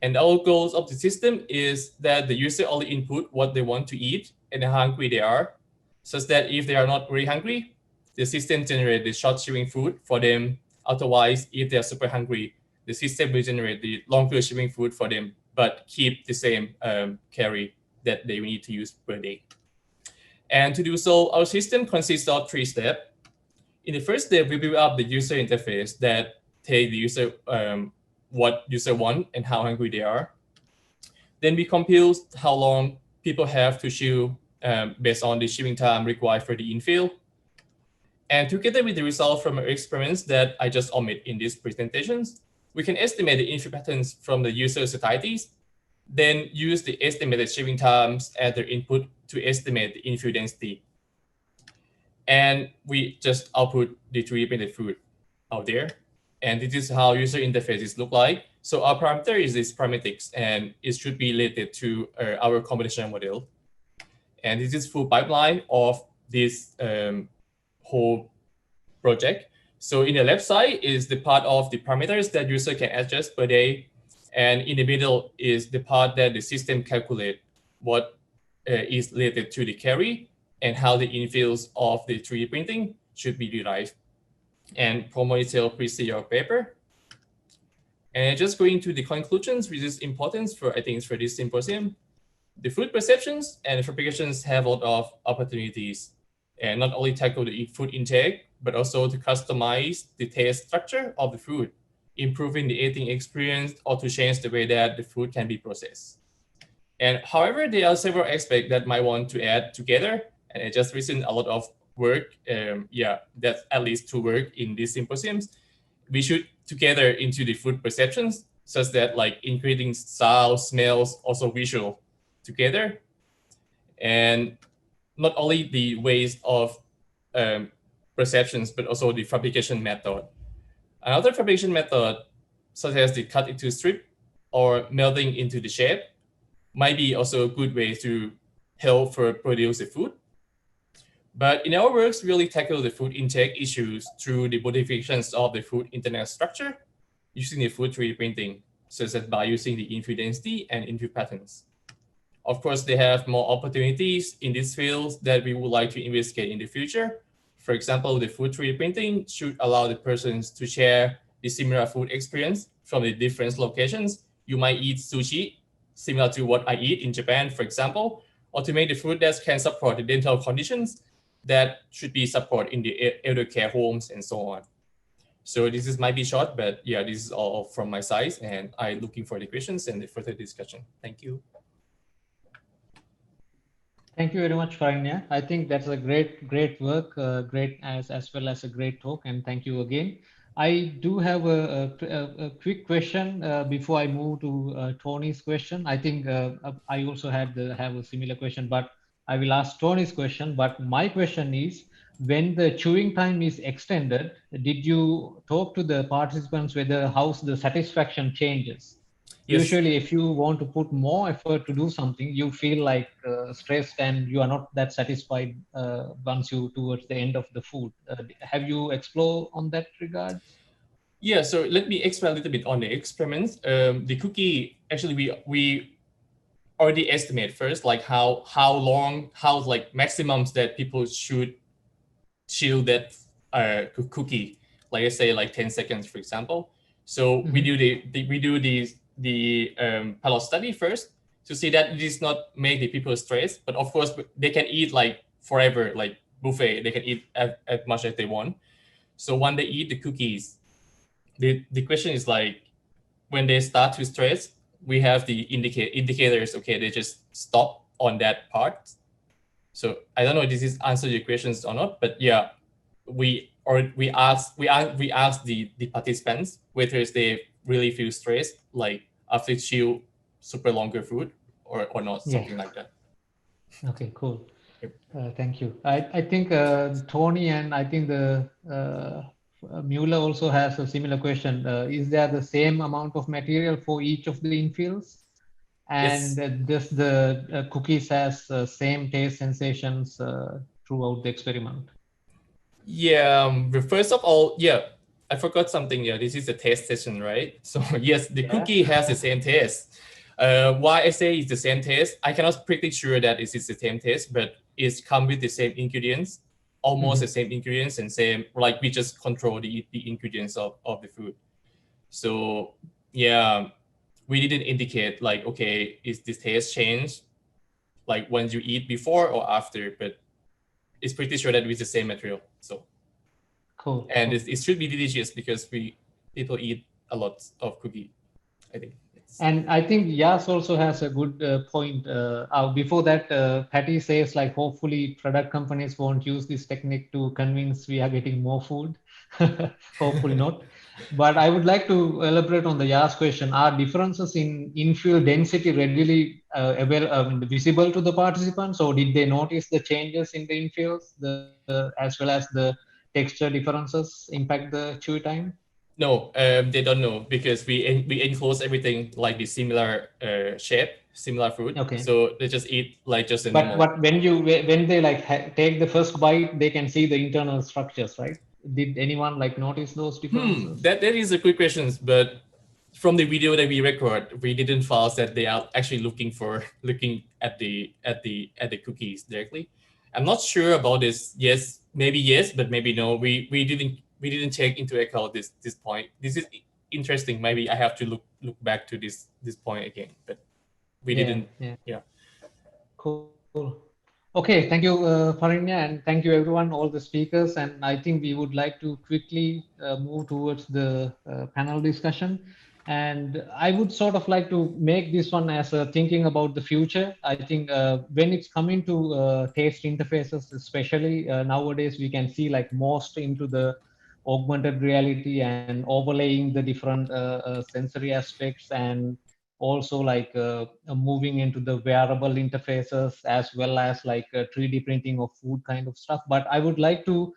And our goals of the system is that the user only input what they want to eat and how hungry they are, such that if they are not very hungry, the system generates the short shipping food for them. Otherwise, if they are super hungry, the system will generate the longer shipping food for them, but keep the same calorie that they need to use per day. And to do so, our system consists of 3 steps. In the first step, we build up the user interface that tells the user what user want and how hungry they are. Then we compute how long people have to chew based on the chewing time required for the infill. And together with the result from our experiments that I just omit in these presentations, we can estimate the infill patterns from the user satiety, then use the estimated chewing times as their input to estimate the infill density. And we just output the 3D printed food out there. And this is how user interfaces look like. So our parameter is this parametrics, and it should be related to our combinational model. And this is full pipeline of this whole project. So in the left side is the part of the parameters that user can adjust per day. And in the middle is the part that the system calculate what is related to the carry and how the infills of the 3D printing should be derived. And for more detail, please see your paper. And just going to the conclusions, which is important for, I think, for this symposium. The food perceptions and fabrications have a lot of opportunities, and not only tackle the food intake, but also to customize the taste structure of the food, improving the eating experience, or to change the way that the food can be processed. And however, there are several aspects that might want to add together, and I just recently a lot of work, that's at least 2 work in these symposiums. We should together into the food perceptions, such that like including sound, smells, also visual together. And not only the ways of perceptions, but also the fabrication method. Another fabrication method, such as the cut into strip or melting into the shape, might be also a good way to help for produce the food. But in our works, we really tackle the food intake issues through the modifications of the food internet structure using the food 3D printing, such as by using the infill density and infill patterns. Of course, they have more opportunities in these fields that we would like to investigate in the future. For example, the food 3D printing should allow the persons to share the similar food experience from the different locations. You might eat sushi, similar to what I eat in Japan, for example, or to make the food that can support the dental conditions that should be supported in the elder care homes and so on. So this is might be short, but yeah, this is all from my side, and I'm looking for the questions and the further discussion. Thank you. Thank you very much, Parinya. I think that's a great work, great as well as a great talk, and thank you again. I do have a quick question before I move to Tony's question. I think I also have a similar question, but I will ask Tony's question. But my question is, when the chewing time is extended, did you talk to the participants whether how the satisfaction changes? Yes. Usually, if you want to put more effort to do something, you feel like stressed and you are not that satisfied once you towards the end of the food. Have you explored on that regard? Yeah, so let me explain a little bit on the experiments. The cookie, actually, we already estimate first, like how long, how like maximums that people should chew that cookie. Like I say, like 10 seconds, for example. So we do the pilot study first to see that it does not make the people stressed, but of course they can eat like forever, like buffet. They can eat as much as they want. So when they eat the cookies, the question is like, when they start to stress, we have the indicators. Okay, they just stop on that part. So I don't know if this is answer your questions or not, but yeah, we ask the participants whether they really feel stressed, like after chew super longer food or not, something like that. Okay, cool. Thank you. I think Tony and I think the Mueller also has a similar question. Is there the same amount of material for each of the infills? And yes. Does the cookies has same taste sensations throughout the experiment? Yeah, first of all, yeah, I forgot something. Yeah, this is a taste session, right? So yes, the cookie has the same taste. Why I say it's the same taste, I cannot pretty sure that it is the same taste, but it's come with the same ingredients, almost the same ingredients and same, like we just control the ingredients of the food. So yeah, we didn't indicate like, okay, is this taste changed like when you eat before or after, but it's pretty sure that it's the same material. So cool. And it should be delicious because people eat a lot of cookie, I think. And I think Yas also has a good point. Before that, Patty says like, hopefully product companies won't use this technique to convince we are getting more food. Hopefully not. But I would like to elaborate on the Yas question. Are differences in infill density readily visible to the participants, or did they notice the changes in the infills, as well as the texture differences impact the chew time? No, they don't know because we enclose everything like the similar shape, similar food. Okay. So they just eat like just a normal. But when they like take the first bite, they can see the internal structures, right? Did anyone like notice those differences? That is a good question, but from the video that we record, we didn't find that they are actually looking at the cookies directly. I'm not sure about this. Yes, maybe yes, but maybe no. We didn't take into account this point. This is interesting. Maybe I have to look back to this point again, but we didn't. Yeah. Cool. Okay, thank you, Parinya, and thank you everyone, all the speakers. And I think we would like to quickly move towards the panel discussion. And I would sort of like to make this one as thinking about the future. I think when it's coming to taste interfaces, especially nowadays, we can see like most into the augmented reality and overlaying the different sensory aspects, and also like moving into the wearable interfaces, as well as like 3D printing of food kind of stuff. But I would like to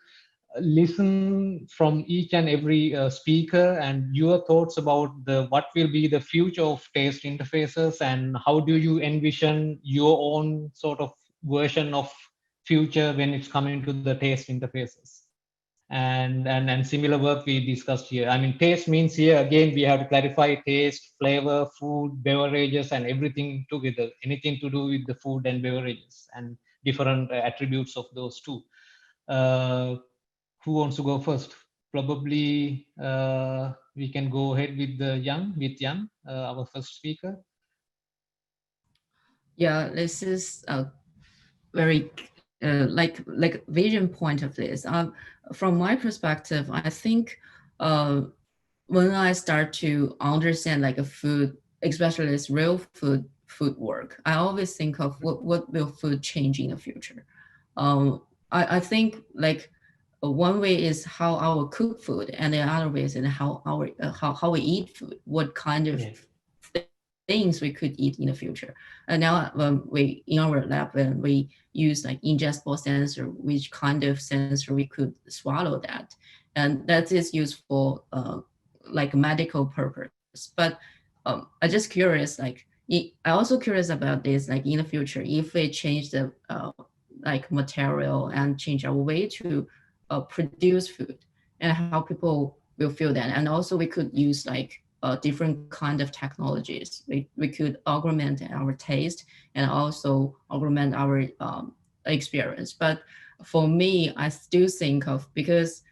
listen from each and every speaker and your thoughts about what will be the future of taste interfaces, and how do you envision your own sort of version of future when it's coming to the taste interfaces. And similar work we discussed here. I mean, taste means here again we have to clarify taste, flavor, food, beverages, and everything together. Anything to do with the food and beverages and different attributes of those two. Who wants to go first? Probably we can go ahead with Yang, our first speaker. Yeah, this is a very like vision point of this. From my perspective, I think when I start to understand like a food, especially this real food work, I always think of what will food change in the future. I think like one way is how I will cook food, and the other way is in how how we eat food, what kind of things we could eat in the future. And now we in our lab, when we use like ingestible sensor, which kind of sensor we could swallow that, and that is used for like medical purpose. But I just curious, like I also curious about this, like in the future, if we change the like material and change our way to produce food, and how people will feel that. And also we could use like different kind of technologies. We could augment our taste and also augment our experience. But for me, I still think of, because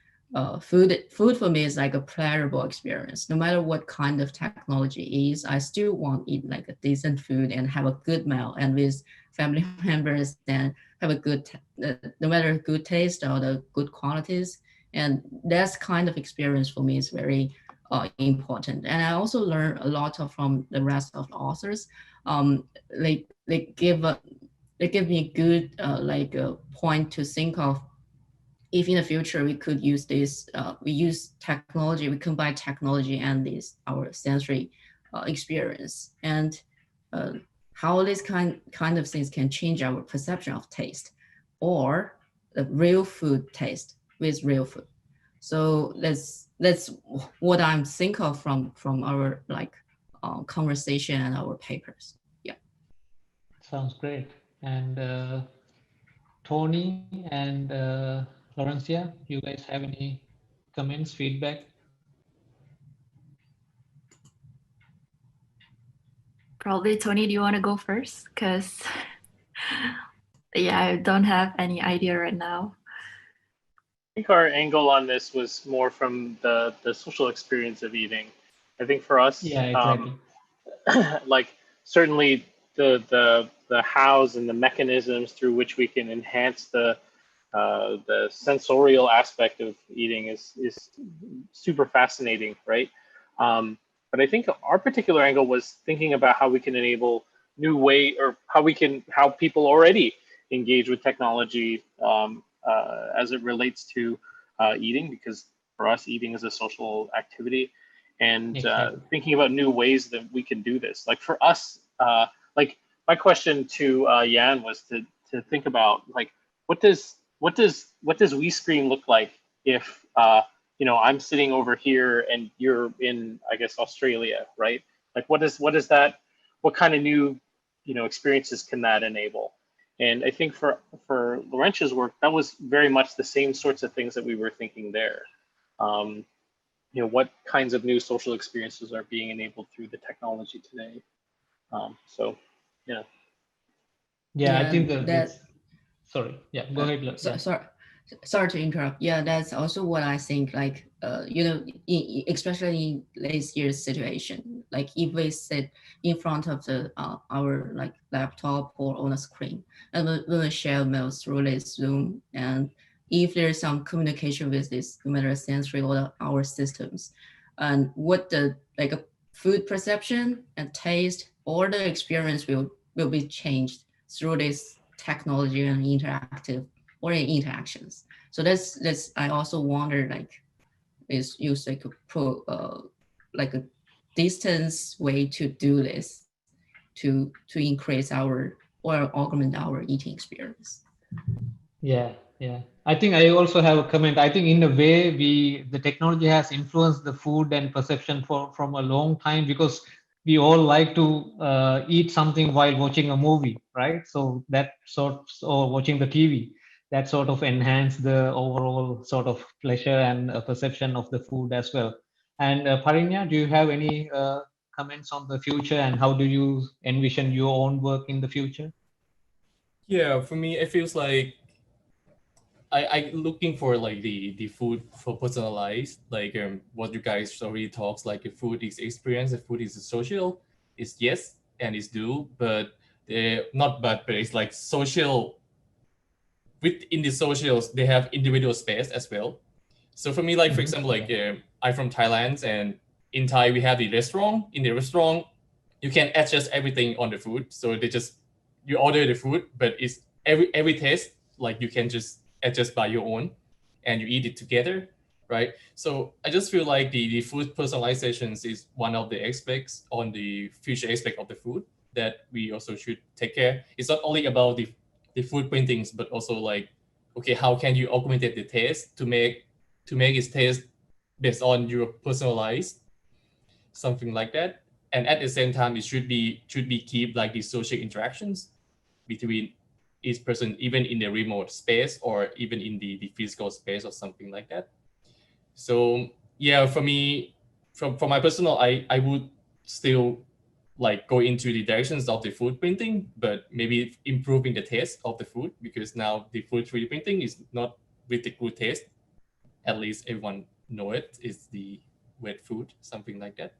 food for me is like a pleasurable experience. No matter what kind of technology is, I still want to eat like a decent food and have a good meal, and with family members, and have a good, no matter good taste or the good qualities. And that's kind of experience for me is very important. And I also learned a lot from the rest of the authors. They give me a good like a point to think of. If in the future we could use this, we use technology, we combine technology and this our sensory experience, and how this kind of things can change our perception of taste, or the real food taste with real food. So that's what I'm think of from our like conversation and our papers. Yeah. Sounds great. And Tony and Laurensia, you guys have any comments, feedback? Probably Tony, do you want to go first? Because yeah, I don't have any idea right now. I think our angle on this was more from the social experience of eating. I think for us, yeah, exactly. Like certainly the hows and the mechanisms through which we can enhance the sensorial aspect of eating is super fascinating, right? But I think our particular angle was thinking about how we can enable new way, or how people already engage with technology as it relates to eating, because for us, eating is a social activity, and Exactly. thinking about new ways that we can do this. Like for us, like my question to Yan was to think about like what does we screen look like if you know, I'm sitting over here and you're in, I guess, Australia, right? Like what kind of new, you know, experiences can that enable? And I think for Laurensia's work, that was very much the same sorts of things that we were thinking there. You know, what kinds of new social experiences are being enabled through the technology today? So, yeah. Yeah, I think that's sorry. Yeah, go ahead. Sorry to interrupt. Yeah, that's also what I think. Like, you know, especially in this year's situation, like if we sit in front of our like laptop or on a screen, and when we share mails through this Zoom, and if there's some communication with this, no matter sensory or our systems, and what the like a food perception and taste or the experience will be changed through this technology and interactive or in interactions. So that's I also wonder, like is use like a distance way to do this to increase our or augment our eating experience. Yeah. I think I also have a comment. I think in a way the technology has influenced the food and perception from a long time, because we all like to eat something while watching a movie, right? So that or watching the TV, that sort of enhance the overall sort of pleasure and perception of the food as well. And Parinya, do you have any comments on the future, and how do you envision your own work in the future? Yeah, for me, it feels like I looking for like the food for personalized, like what you guys already talks, like if food is experience, if food is social, is yes and is do, but but it's like social. Within the socials, they have individual space as well. So for me, like for example, like I'm from Thailand, and in Thai we have the restaurant. In the restaurant, you can adjust everything on the food. So you order the food, but it's every taste like you can just adjust by your own, and you eat it together, right? So I just feel like the food personalizations is one of the aspects on the future aspect of the food that we also should take care. It's not only about the food printings, but also like, okay, how can you augment the taste to make its taste based on your personalized something like that. And at the same time, it should be keep like the social interactions between each person, even in the remote space or even in the physical space or something like that. So yeah, for me, from my personal, I would still like go into the directions of the food printing, but maybe improving the taste of the food, because now the food 3D printing is not with the good taste. At least everyone know it is the wet food, something like that.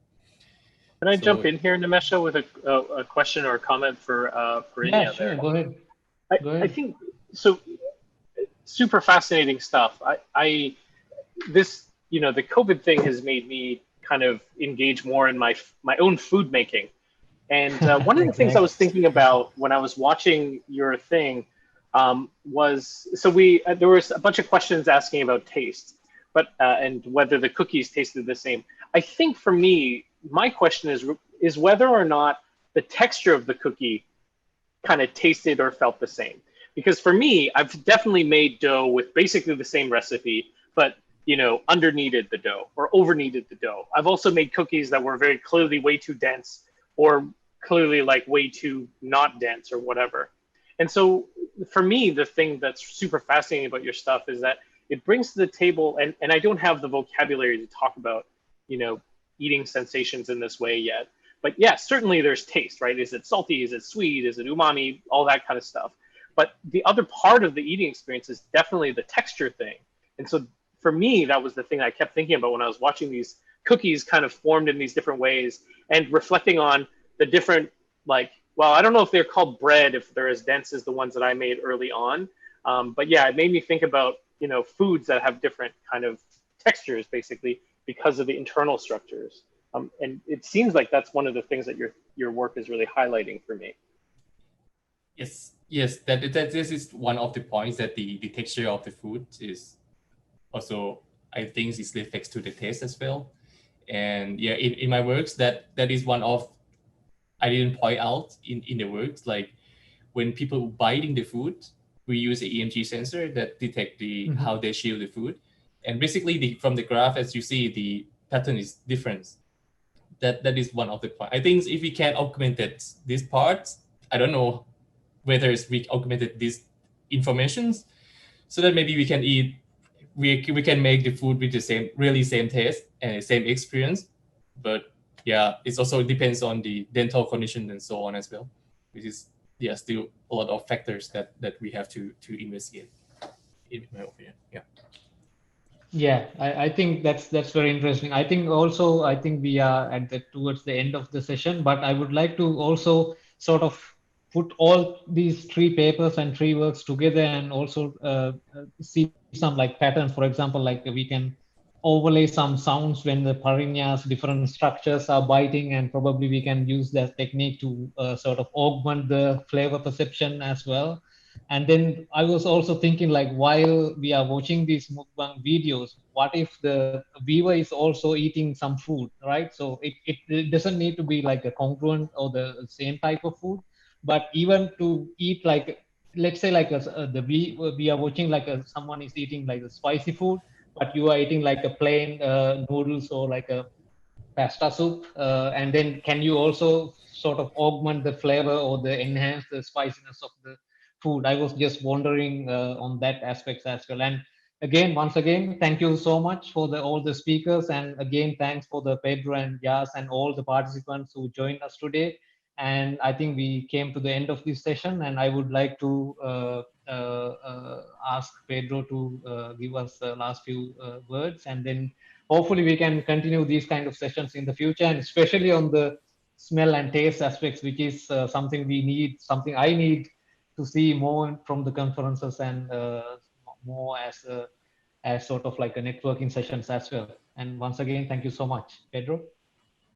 Can I jump in here, Nimesha, with a question or a comment for Parinya? Yeah, sure. Go ahead. I think so. Super fascinating stuff. The COVID thing has made me kind of engage more in my own food making. And one of the things I was thinking about when I was watching your thing was, so there was a bunch of questions asking about taste, but and whether the cookies tasted the same. I think for me, my question is whether or not the texture of the cookie kind of tasted or felt the same. Because for me, I've definitely made dough with basically the same recipe, but under-kneaded the dough or over-kneaded the dough. I've also made cookies that were very clearly way too dense or clearly like way too not dense or whatever. And so for me, the thing that's super fascinating about your stuff is that it brings to the table, and I don't have the vocabulary to talk about, eating sensations in this way yet. But yeah, certainly there's taste, right? Is it salty? Is it sweet? Is it umami? All that kind of stuff. But the other part of the eating experience is definitely the texture thing. And so for me, that was the thing I kept thinking about when I was watching these cookies kind of formed in these different ways and reflecting on the different, I don't know if they're called bread, if they're as dense as the ones that I made early on. But yeah, it made me think about, foods that have different kind of textures, basically, because of the internal structures. And it seems like that's one of the things that your work is really highlighting for me. Yes, that this is one of the points, that the texture of the food is also, I think, is reflects to the taste as well. And yeah, in my works, that is one of, I didn't point out in the works, like when people biting the food, we use an EMG sensor that detect how they chew the food. And basically from the graph, as you see, the pattern is different. That is one of the points. I think if we can augment these parts, I don't know whether we augmented these informations, so that maybe we can eat, we can make the food with the same taste and the same experience. But yeah, it also depends on the dental condition and so on as well, which is still a lot of factors that we have to investigate, in my opinion. Yeah, I think that's very interesting. I think we are towards the end of the session, but I would like to also sort of put all these 3 papers and 3 works together and also see some patterns. For example, we can overlay some sounds when the Parinya's different structures are biting, and probably we can use that technique to sort of augment the flavor perception as well. And then I was also thinking, like, while we are watching these mukbang videos, what if the viewer is also eating some food, right? So it doesn't need to be like a congruent or the same type of food, but even to eat like, let's say like we are watching like someone is eating like a spicy food, but you are eating like a plain noodles or like a pasta soup, and then can you also sort of augment the flavor or the enhance the spiciness of the food? I was just wondering on that aspects as well. And again, once again, thank you so much for all the speakers, and again, thanks for the Pedro and Yas and all the participants who joined us today. And I think we came to the end of this session, and I would like to ask Pedro to give us the last few words, and then hopefully we can continue these kind of sessions in the future, and especially on the smell and taste aspects, which is something we need, something I need to see more from the conferences, and more as sort of like a networking sessions as well. And once again, thank you so much, Pedro.